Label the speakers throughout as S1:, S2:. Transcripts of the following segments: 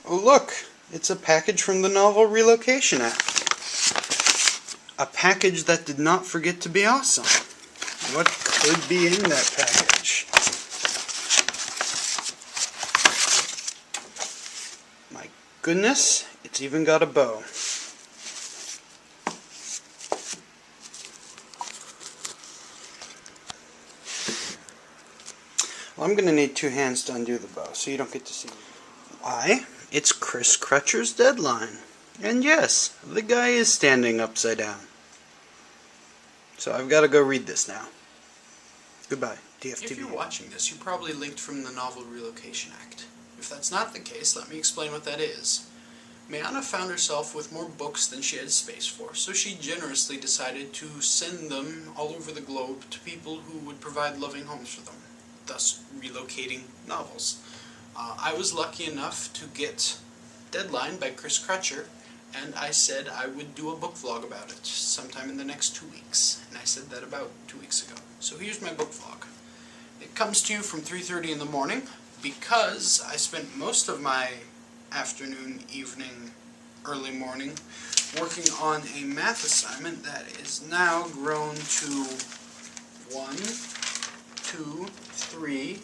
S1: Oh look, it's a package from the novel Relocation app. A package that did not forget to be awesome. What could be in that package? My goodness, it's even got a bow. Well, I'm going to need 2 hands to undo the bow, so you don't get to see me. Why? It's Chris Crutcher's deadline. And yes, the guy is standing upside down. So I've got to go read this now. Goodbye, DFTV. If you're watching this, you probably linked from the novel Relocation Act. If that's not the case, let me explain what that is. Mayana found herself with more books than she had space for, so she generously decided to send them all over the globe to people who would provide loving homes for them, thus relocating novels. I was lucky enough to get Deadline by Chris Crutcher, and I said I would do a book vlog about it sometime in the next 2 weeks, and I said that about 2 weeks ago. So here's my book vlog. It comes to you from 3:30 in the morning because I spent most of my afternoon, evening, early morning working on a math assignment that is now grown to 1, 2, 3,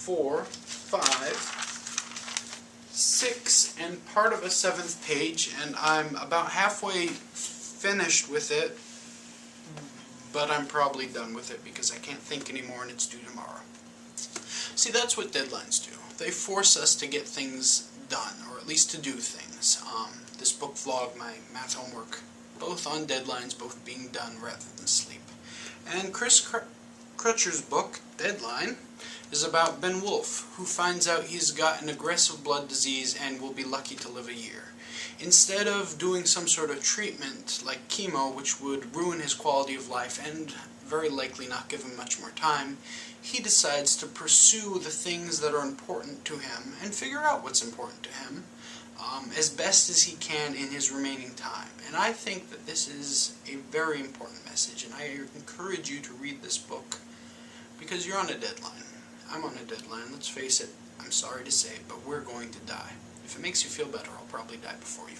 S1: 4, 5, 6, and part of a 7th page, and I'm about halfway finished with it, but I'm probably done with it because I can't think anymore and it's due tomorrow. See, that's what deadlines do. They force us to get things done, or at least to do things. This book vlog, my math homework, both on deadlines, both being done rather than sleep. And Chris Crutcher's book, Deadline, is about Ben Wolfe, who finds out he's got an aggressive blood disease and will be lucky to live a year. Instead of doing some sort of treatment like chemo, which would ruin his quality of life and very likely not give him much more time, he decides to pursue the things that are important to him and figure out what's important to him as best as he can in his remaining time. And I think that this is a very important message, and I encourage you to read this book because you're on a deadline. I'm on a deadline, let's face it, I'm sorry to say it, but we're going to die. If it makes you feel better, I'll probably die before you.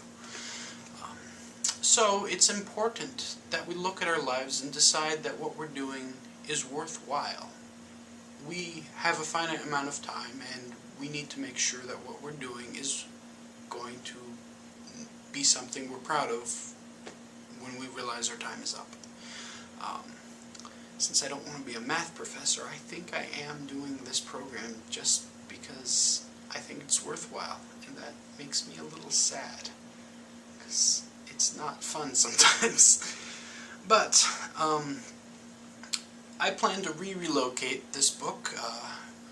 S1: So it's important that we look at our lives and decide that what we're doing is worthwhile. We have a finite amount of time, and we need to make sure that what we're doing is going to be something we're proud of when we realize our time is up. Since I don't want to be a math professor, I think I am doing this program just because I think it's worthwhile, and that makes me a little sad, because it's not fun sometimes. But I plan to relocate this book.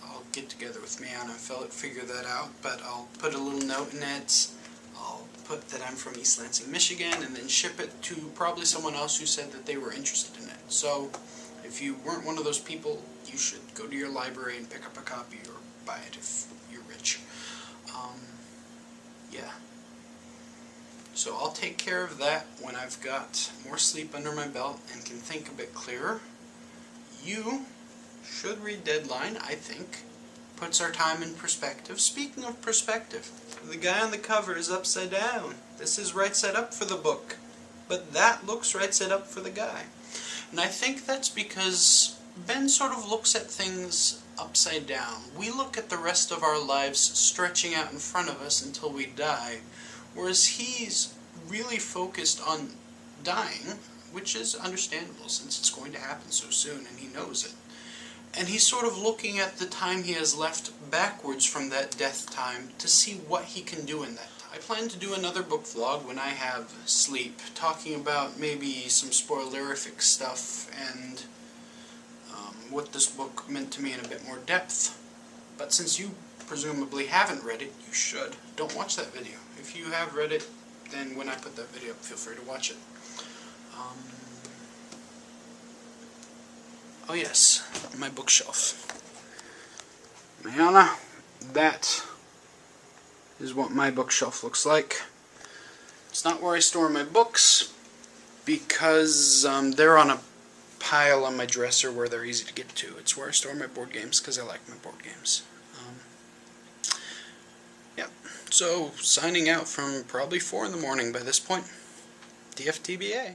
S1: I'll get together with Mayana and figure that out, but I'll put a little note in it. I'll put that I'm from East Lansing, Michigan, and then ship it to probably someone else who said that they were interested in it. So if you weren't one of those people, you should go to your library and pick up a copy or buy it if you're rich. Yeah. So I'll take care of that when I've got more sleep under my belt and can think a bit clearer. You should read Deadline, I think. Puts our time in perspective. Speaking of perspective, the guy on the cover is upside down. This is right side up for the book, but that looks right side up for the guy. And I think that's because Ben sort of looks at things upside down. We look at the rest of our lives stretching out in front of us until we die, whereas he's really focused on dying, which is understandable since it's going to happen so soon and he knows it. And he's sort of looking at the time he has left backwards from that death time to see what he can do in that time. I plan to do another book vlog when I have sleep, talking about maybe some spoilerific stuff and what this book meant to me in a bit more depth. But since you presumably haven't read it, you should. Don't watch that video. If you have read it, then when I put that video up, feel free to watch it. Oh yes, my bookshelf. Mayana, that is what my bookshelf looks like. It's not where I store my books because they're on a pile on my dresser where they're easy to get to. It's where I store my board games because I like my board games. So, signing out from probably 4 in the morning by this point. DFTBA.